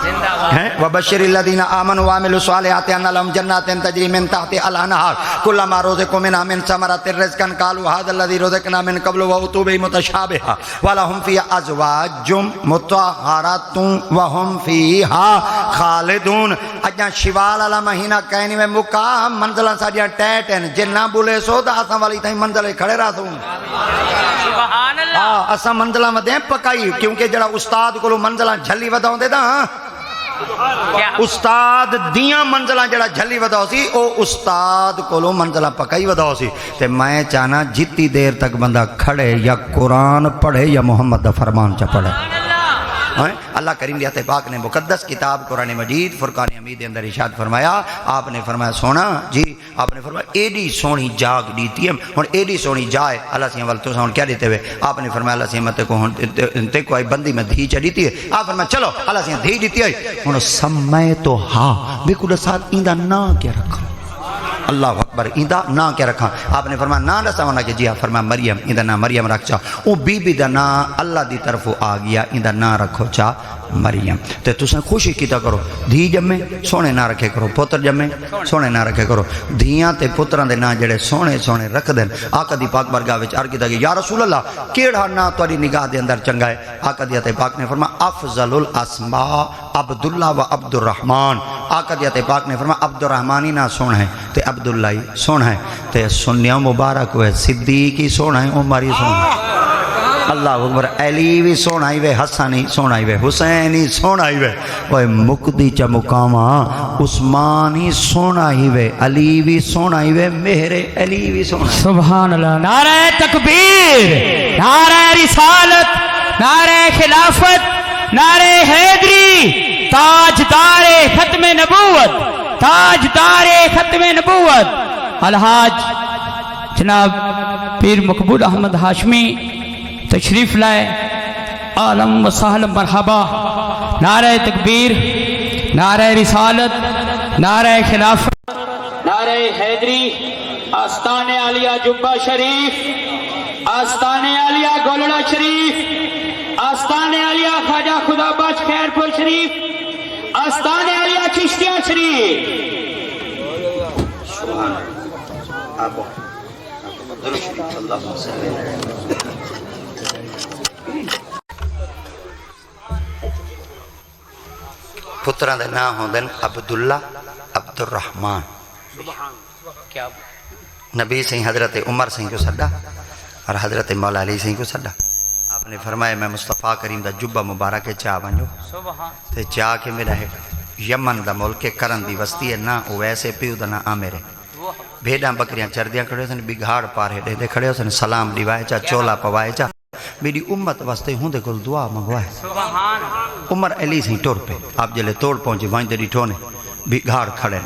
زندہ باد وبشر الذين آمنوا وعملوا الصالحات ان لهم جنات تجري من تحتها الانهار كلما رزقوا منها من ثمرات رزقا قالوا هذا الذي رزقنا من قبل واتوا به متشابها ولهم فيها ازواج مطهرات وهم فيها خالدون اجا شوال والا مہینہ کہنی میں مکا منزلاں ساڈیاں ٹیٹ ہیں جنہ بولے سو دا اساں والی تھیں منزلے کھڑے رہسوں سبحان اللہ اساں منزلاں ودے پکائی کیونکہ جڑا استاد کولو منزلاں جھلی وداوندے دا استاد دیاں منزلاں جڑا جھلی وداؤ سی او استاد کولو منزلاں پکائی وداؤ سی تے میں چاہنا جتنی دیر تک بندہ کھڑے یا قرآن پڑھے یا محمد دا فرمان چا پڑھے اللہ کریم دی ذات پاک نے مقدس کتاب قرآن مجید فرقان حمید دے اندر ارشاد فرمایا، آپ نے فرمایا سونا جی، آپ نے فرمایا ایڈی سونی جاگ دیتی ہے، ہن ایڈی سونی جائے اللہ سی ول تو ہن کیا دیتے ہوئے، آپ نے فرمایا اللہ سی مت کو ہن تے کوئی بندی میں دھی چڑیتی ہے، آپ فرمایا چلو اللہ سی دھی دیتی ہے، ہن سمے تو ہاں بالکل ساتھ ایندا نا کیا رکھا، اللہ اکبر، ایندا نا کیا رکھا، آپ نے فرمایا نا دسا ہونا کہ جی ہاں، فرمایا مریم، ایندا نا مریم رکھ چا، او بی بی دا نا اللہ دی طرف آ گیا، ایندا نا رکھو چا مریم، تے تساں خوشی کیتا کرو، دھی جمے سونے نہ رکھے کرو، پتر جمے سونے نہ رکھے کرو، دھیاں تے پتراں دے نا جڑے سونے سونے رکھ دین، آقا دی پاک بارگاہ وچ عرض کیتا کہ یا رسول اللہ کیڑا نا تہاڈی نگاہ دے اندر چنگا ہے، آقا دی ذات پاک نے فرمایا افضل الاسماء عبداللہ و عبد الرحمن، آقا دی ذات پاک نے فرمایا عبد الرحمن ہی نا سونا ہے تے عبداللہ ہی سونا ہے، تے سنیاں مبارک ہوئے صدیق ہی سونا ہے، عمر ہی سونا ہے، اللہ اکبر، علی بھی سونا ہی وے، حسن ہی سونا ہی وے، حسین ہی سونا ہی وے، وہ مقدی چا مقامہ عثمان ہی سونا ہی وے، علی بھی سونا ہی وے، مہر علی بھی سونا ہی وے۔ سبحان اللہ، نعرہ تکبیر، نعرہ رسالت، نعرہ خلافت، نعرہ حیدری، تاجدار ختم نبوت، تاجدار ختم نبوت الحاج جناب پیر مقبول احمد ہاشمی تشریف لائے، عالم و سہل مرحبا، نعرہ تکبیر، نعرہ رسالت، نعرہ خلافت، نعرہ حیدری، آستان عالیہ جبہ شریف، آستان عالیہ گولڑا شریف، آستان عالیہ خواجہ خدا بخش خیر پور شریف، آستان عالیہ چشتیہ شریف۔ پتران دے نام ہوندن عبداللہ، عبد الرحمن، نبی سے حضرت عمر سے کو سڈا اور حضرت مولا علی سے کو سڈا، آپ نے فرمایا میں مصطفیٰ کریم دا جبہ مبارک چاہ ونجو تے چاہ کے میرا ہے یمن دا ملک کرن دی وستی ہے نا ویسے پیو دا نا آمیرے، بھیڑاں بکریاں چردیاں کھڑے سن بگھاڑ پار ہٹے دے کھڑے سن، سلام دیوائے چا چولا پوائے چا، میری امت واسطے ہوں دے کل دعا منگوائے، عمر علی سے ٹور پہ آپ جلے توڑ پہنچے وائن دے ٹھونے بگھاڑ کھڑے،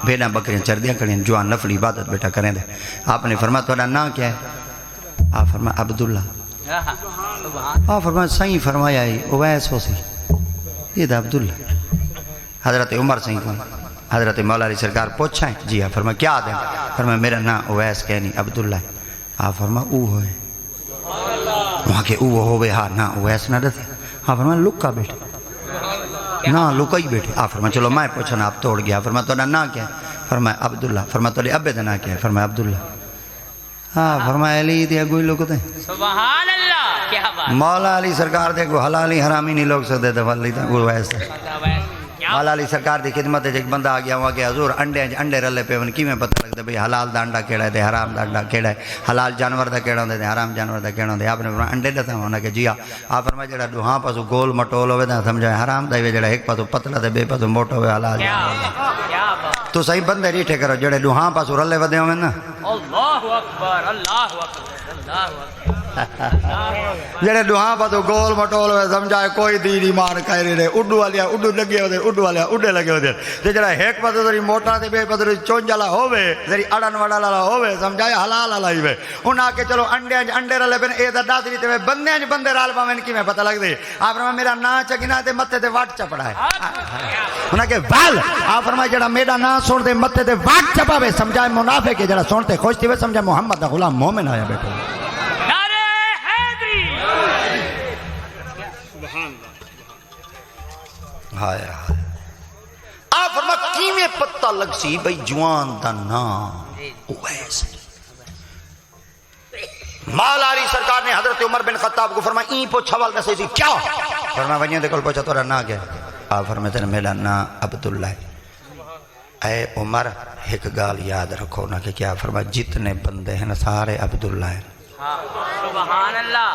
بھیڑاں بکریاں چردیاں کھڑے جوان نفلی عبادت بیٹا کریں دے، آپ نے فرمایا توڑا نا کیا ہے، آپ فرمایا عبداللہ، آپ فرمایا صحیح فرمایا ہی اویس ہو سی، یہ دا عبداللہ، حضرت عمر سے کو حضرت مولا علی سرکار پوچھائیں، جی ہاں، فرمایا کیا دیں، فرمایا میرا نا اویس کہنی عبداللہ، آپ فرمایا او ہوئے، وہاں کے او ہوئے، ہاں نا اویس نہ رہتے، آپ فرمایا لکا بیٹھے، نا لکا ہی بیٹھے، آپ فرمایا چلو میں پوچھنا، آپ توڑ گیا، فرمایا توڑا نا کیا ہے، فرمایا عبداللہ، فرمایا توڑے ابے دا نا کیا ہے، فرمایا عبداللہ، ہاں فرمایا علی دیا کوئی لوگ دیں، سبحان اللہ، کیا بات، مولا علی سرکار دے کو حلالی حرامی نہیں لوگ سکتے دے والی دا وہ ایسا، مولا علی سرکار دی خدمت ایک بندہ آ گیا ہوا کہ حضور انڈے رلے پہ کی میں پتہ لگتا بھئی حلال دا انڈا کیڑا ہے دے حرام دا انڈا کیڑا ہے، حلال جانور دا کیڑا ہوندے دے حرام جانور دا کیڑا ہوندے، آپ نے فرمایا انڈے دا ہونا کہ جی آپ فرمایا جڑا دوہاں پاسو گول مٹول ہوئے دا سمجھائے حرام دا جڑا ایک پاسو پتلا دے بے پاسو موٹا ہوئے حلال تو صحیح بندے ریٹھے کرو جڑے دوہاں پاسو رلے ودے ہوئے نا، اللہ اکبر، اللہ اکبر، اللہ اکبر، جڑے دوہاں پاسو گول مٹول ہوئے سمجھائے کوئی دین ایمان کہہ رہے اڈو والیا اڈو لگے ہوئے اڈو والیا اڈے لگے ہوئے تے جڑا ایک پاسو ذری موٹا تے بے پاسو چونج والا ہوئے ذری اڑن وڑا والا ہوئے سمجھائے حلال والا ہی ہوئے، انہاں کے چلو انڈے رلے پن اے دا دادری تے بندے رال پاویں کی میں پتہ لگ دے، آپ فرمایا میرا نا چگنا تے متھے تے واٹ چپڑا ہے، انہاں کے وال آپ فرمایا جڑا میرا نا سن دے متھے تے واٹ چپاوے سمجھائے منافق ہے، جڑا سن تے خوش تھی سمجھائے محمد دا غلام مومن آیا بیٹھے، ہائے ہائے، آپ فرمایا کیویں پتہ لگ سی بھئی جوان دا نام اویس، مولا علی سرکار نے حضرت عمر بن خطاب کو فرمایا این پوچھا وال میں سے کیا، فرمایا وجہ دے کل پوچھا تورا نا کیا، آپ فرمایا تیرا میرا نا عبداللہ ہے، اے عمر ایک گال یاد رکھو نا کہ کیا، فرمایا جتنے بندے ہیں سارے عبداللہ ہیں، سبحان اللہ،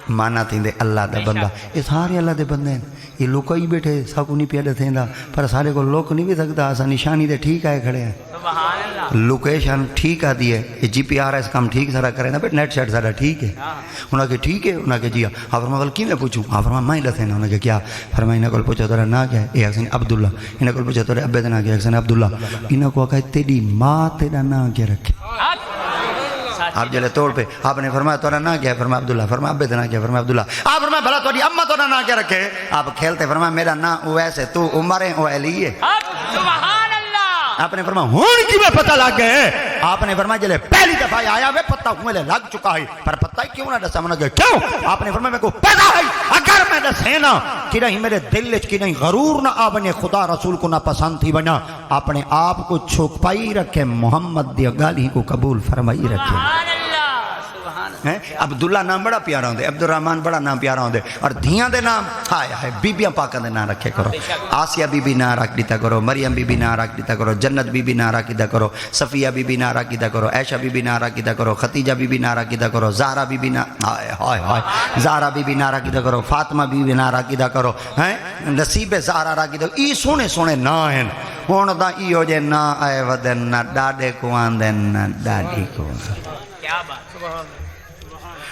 مانا تھی دے اللہ دا بندہ، یہ سارے اللہ دے بندے ہیں، یہ لوگ ہی بیٹھے سب کو نہیں پیادہ تھیں دا، پر سارے کو لوگ نہیں بھی سکتا، ایسا نشانی دے ٹھیک آئے کھڑے ہیں، سبحان اللہ لوکیشن ٹھیک آ دی ہے یہ جی پی آر ایس کام ٹھیک سارا کرے نا بٹ نیٹ سیٹ سارا ٹھیک ہے انہوں نے ٹھیک ہے انہوں نے جی آپ فرما کی میں پوچھوں آپ فرما میں دسے نا انہوں نے کیا فرما انہیں کو پوچھا تیرا نا کیا ہے یہ حسین عبداللہ انہیں کو پوچھا تیرے ابے کا نا کیا حسین عبداللہ انہیں کو کہا تیری ماں تیرا نا کیا رکھے آپ جلے توڑ پہ آپ نے فرمایا تیرا نا کیا ہے فرما عبداللہ فرما ابے کا نا کیا فرما عبداللہ آپ فرمایا بھلا تیری اماں تیرا نا کیا رکھے آپ کھیلتے فرمایا میرا نا ویسے تو عمر ہے وہ علی ہے سبحان اللہ آپ نے فرمایا ہون کی میں پتہ لگ گئے آپ نے فرمایا جلے پہلی دفعہ آیا وہ پتہ ہوئے لگ چکا ہے پر پتہ ہی کیوں نہ دسا منہ گئے کیوں آپ نے فرمایا میں کو پتہ ہے اگر میں دسے نا کہ نہیں میرے دل کی نہیں غرور نہ آ بنے خدا رسول کو نہ پسند تھی بنا اپنے آپ کو چھپائی رکھے محمد دی گالی کو قبول فرمائی رکھے عبداللہ نام بڑا پیارا ہوندے عبد الرحمن بڑا نام پیارا ہوندے اور دھیاں دے نام ہائے ہائے بیبیاں پاکاں دے نام رکھے کرو آسیہ بی بی نام رکھ دیتا کرو مریم بی بی نام رکھ دیتا کرو جنت بی بی نام رکھ دیتا کرو صفیہ بی بی نام رکھ دیتا کرو عائشہ بی بی نام رکھ دیتا کرو ختیجہ بی بی نام رکھ دیتا کرو زہرا بی بی نام ہائے ہائے ہائے زہرا بی بی نام رکھ دیتا کرو فاطمہ بی بی نام رکھ دیتا کرو نصیب زہرا رکھ دیتا کرو ای سونے سونے نا ہیں ہون دا ایو جے نا آئے ودن نہ ڈاڈے کو آندن نہ ڈاڈی کو کیا بات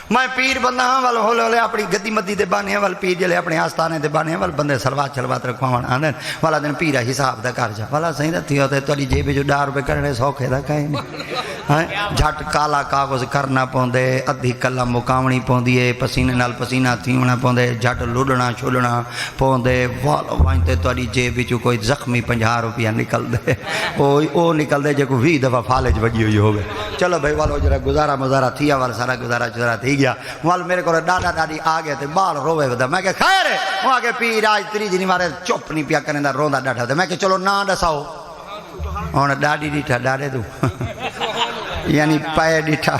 میں پیر بندہ ہاں وال ہولے ہولے اپنی گدی مدی دے بانے وال پیر جلے اپنے آستانے دے بانے وال بندے سلوات چلوات رکھواں آندن والا دن پیرا حساب دا کر جا والا صحیح رہتی ہوتے توڑی جیب جو $10 کرنے سوکھے دا کہیں نہیں جھٹ کالا کاغذ کرنا پوندے ادھی کلا مکاونی پوندیے پسینے نال پسینہ تھیونا پوندے جھٹ لڑنا چھلنا پوندے والا وائنتے توڑی جیب جو کوئی زخمی $50 نکل دے او نکل دے جو کو 20 دفعہ فالج وجی ہوئی ہوگے چلو بھائی والو جرا گزارا مزارا تھیا والا سارا گزارا چزارا تھی گیا وال میرے کو ڈاڈا ڈاڈی آگے تے بال روے ودا میں کہ خیر ہے وہ آگے پیر آج تری جنی مارے چپ نہیں پیا کرنے دا روندا ڈاٹا دے میں کہ چلو نا دساؤ ہن ڈاڈی ڈیٹھا ڈاڈے تو یعنی پائے ڈیٹھا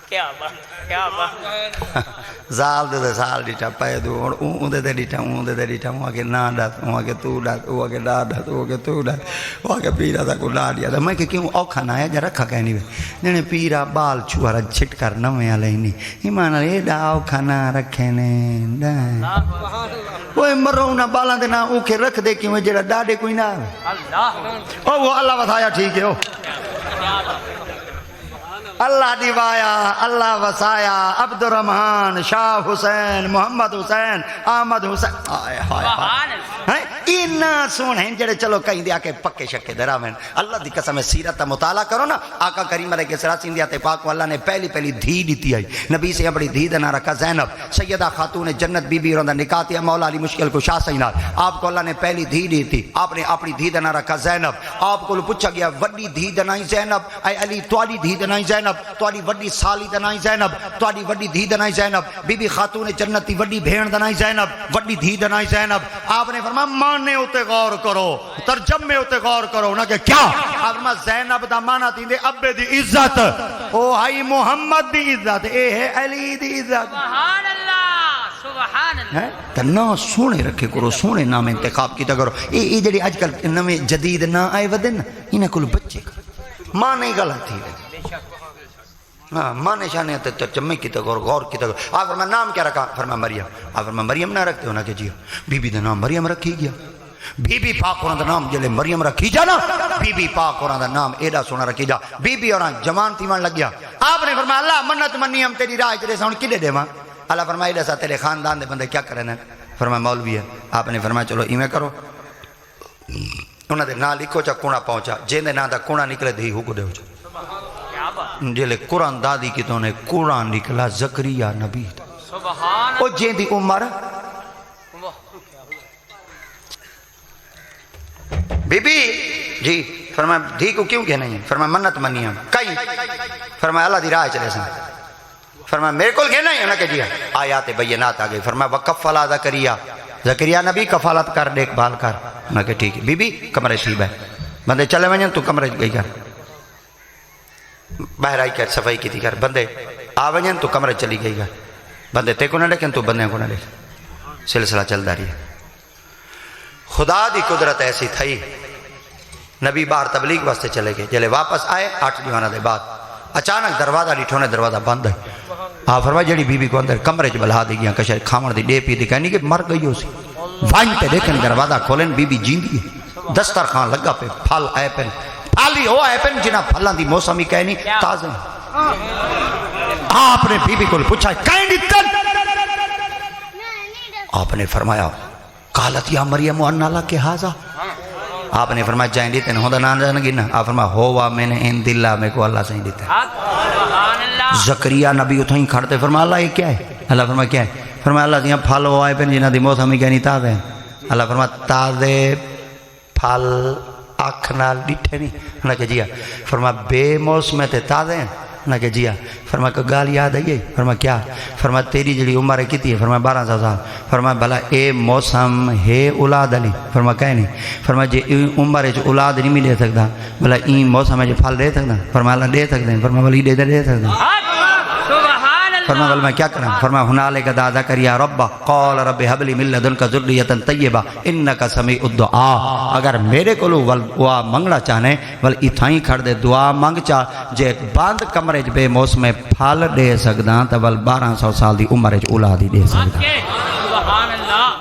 کیا بات کیا بات زال دے سال ڈیٹھا پائے دو اور اون دے ڈیٹھا اون دے ڈیٹھا وہ آگے نا ڈات وہ آگے تو ڈات وہ آگے ڈا ڈات وہ آگے تو ڈات وہ آگے پیرا دا کو ڈاڈیا دا میں کہ کیوں اوکھا نہ ہے جا رکھا کہنی وے جنے پیرا بال چھوارا چھٹ کر نویں آلے ہی نہیں ایمان اے ڈا اوکھا نہ رکھے نے ڈا وہ مرو نہ بالاں دے نہ اوکھے رکھ دے کیوں جڑا ڈاڈے کوئی نہ اللہ او وہ اللہ وسایا ٹھیک ہے او اللہ دیوایا اللہ وسایا عبد الرحمن شاہ حسین محمد حسین احمد حسین آئے ہائے ہائے اینا سونے ہیں جڑے چلو کہیں دیا کہ پکے شکے درامین اللہ دی قسم سیرت مطالعہ کرو نا آقا کریم علیہ الصلوۃ والسلام تے پاک اللہ نے پہلی دھی دیتی آئی نبی سے بڑی دھی دنا رکھا زینب سیدہ خاتون جنت بی بی روندا نکاح تے مولا علی مشکل کو شاہ سینات آپ کو اللہ نے پہلی دھی دی تھی آپ نے اپنی دھی دنا رکھا زینب آپ کو پوچھا گیا وڈی دھی دنائی زینب اے علی تواڈی دھی دنائی زینب تواڈی وڈی سالی دنائی زینب تواڈی وڈی دھی دنائی زینب بی بی خاتون جنت دی وڈی بھیڑ دنائی زینب وڈی دھی دنائی زینب آپ نے فرمایا معنی اتے غور کرو ترجمے اتے غور کرو نہ کہ کیا آپ فرمایا زینب دا معنی تیندے ابے دی عزت او ہائی محمد دی عزت اے ہے علی دی عزت سبحان اللہ سبحان اللہ تنا سونے رکھے کرو سونے نام انتخاب کیتا کرو اے جڑی اج کل نویں جدید نہ آئے ودن انہاں کول بچے کرو ماں نہیں غلط تھی ہاں ماں نے شانے ترجمے کیتا کرو غور کیتا کرو آپ فرمایا نام کیا رکھا فرمایا مریم آپ فرمایا مریم نہ رکھتے ہونا کہ جی بی بی دا نام مریم رکھی گیا بی بی پاک ہونا دا نام جلے مریم رکھی جا نا بی بی پاک ہونا دا نام ایڈا سونا رکھی جا بی بی ہونا جوان تیمان لگ گیا آپ نے فرمایا اللہ منت منی ہم تیری راہ چلے سا کلے دے ماں اللہ فرمایا ایڈا سا تیرے خاندان دے بندے کیا کرنے فرمایا مولوی ہے آپ نے فرمایا چلو ایمیں کرو انہوں نے نا لکھو چا کونا پہنچا جیندے نا دا کونا نکلے دھی ہو کو دے ہو چا جلے قرآن دادی کی تو نے قرآن نکلا زکریہ نبی سبحان او جیندی عمر بی بی جی فرمایا دھی کو کیوں کہنا ہے فرمایا منت منی ہم کئی فرمایا اللہ دی راہ چلے سن فرمایا میرے کول کہنا ہے نا کہ جی آیات بینات آگئی فرمایا وکفلا زکریہ نبی کفالت کر دیکھ بھال کر نا کہ ٹھیک ہے بی بی کمرے تھی بے بندے چلے ونجن تو کمرے گئی کر باہر آئی کر صفائی کی تھی کر بندے آ ونجن تو کمرے چلی گئی کر بندے تے کو نہ لیکن تو بندے کو نہ لے سلسلہ چل رہی ہے خدا دی قدرت ایسی تھی نبی باہر تبلیغ واسطے چلے گئے جلے واپس آئے 8 دیوانہ دے بعد اچانک دروازہ ڈیٹھو نے دروازہ بند ہے آپ فرمایا جڑی بی بی کو اندر کمرے چ بلہا دی گیا کشے کھاون دی ڈے پی دی کہنی کہ مر گئی ہو سی وائن تے دیکھن دروازہ کھولن بی بی جیندی ہے دسترخوان لگا پہ پھل آئے پہ پھالی ہو ہے پن جنہ پھلاں دی موسم ہی کہنی تازہ آپ نے بی بی کو پوچھا کہیں تن آپ نے فرمایا قالت یا مریم انا لک ھذا آپ نے فرمایا جائیں دیتے ہیں ہوندہ نان جانگی نا آپ فرمایا ہوا میں نے ان دلہ میں کو اللہ سے دیتا ہے زکریہ نبی اتھائیں کھڑتے فرمایا اللہ یہ کیا ہے اللہ فرمایا کیا ہے فرمایا اللہ دیاں پھل ہوا ہے پن جنہ دی موسم ہی کہنی تازہ ہے اللہ فرمایا تازے پھل آنکھ نال ڈٹھے نہیں انہوں نے کہا جی فرمایا بے موسم تے تازے ہیں انہوں نے کہا جی فرمایا کہ گال یاد آئی فرمایا کیا فرمایا تیری جڑی عمر کتنی ہے فرمایا 1200 سال فرمایا بھلا اے موسم ہے اولاد علی فرمایا کہے نہیں فرمایا جی عمر اولاد نہیں ملے سکتا بھلا این موسم ہے جو پھل دے سکتا فرمایا اللہ دے سکتے ہیں فرمایا بھلا دے سکتا فرمایا بل میں کیا کروں فرمایا ہنالک دعا زکریا رب قال رب هب لي من لدنك ذرية طیبہ انك سمیع الدعاء اگر میرے کو دعا منگنا چاہنے ول ایتھائیں کھڑ دے دعا منگ چاہ جے بند کمرے بے موسم پھل دے سکدا تے ول 1200 سال دی عمر اولاد ہی دے سکدا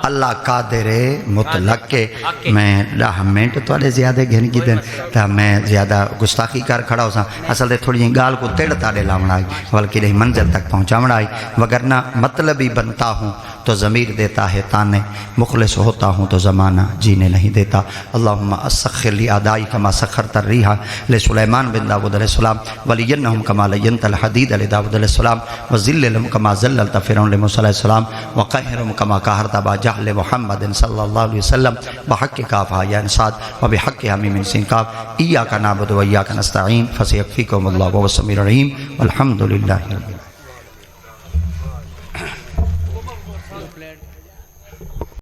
اللہ قادر مطلق کے میں 10 منٹ توڑے زیادہ گھن کی دن تا میں زیادہ گستاخی کر کھڑا ہو سا اصل دے تھوڑی گال کو تیڑ تاڑے لاؤنا آئی بلکہ نہیں منزل تک پہنچاؤنا آئی وگرنہ مطلب ہی بنتا ہوں تو ضمیر دیتا ہے تانے مخلص ہوتا ہوں تو زمانہ جینے نہیں دیتا اللہم اسخر لی آدائی کما سخرت الریحہ لسلیمان بن داود علیہ السلام ولینہم کما لینت الحدید علیہ داود علیہ السلام وزللہم کما زللت فرعون لموسیٰ علیہ السلام وقہرہم کما قہرت با جہل محمد صلی اللہ علیہ وسلم بحق کافہ یا انساد وبحق حمیم سین کاف ایاک نعبد و ایاک نستعین فسیکفیکم اللہ و السمیع الرحیم والحمدللہ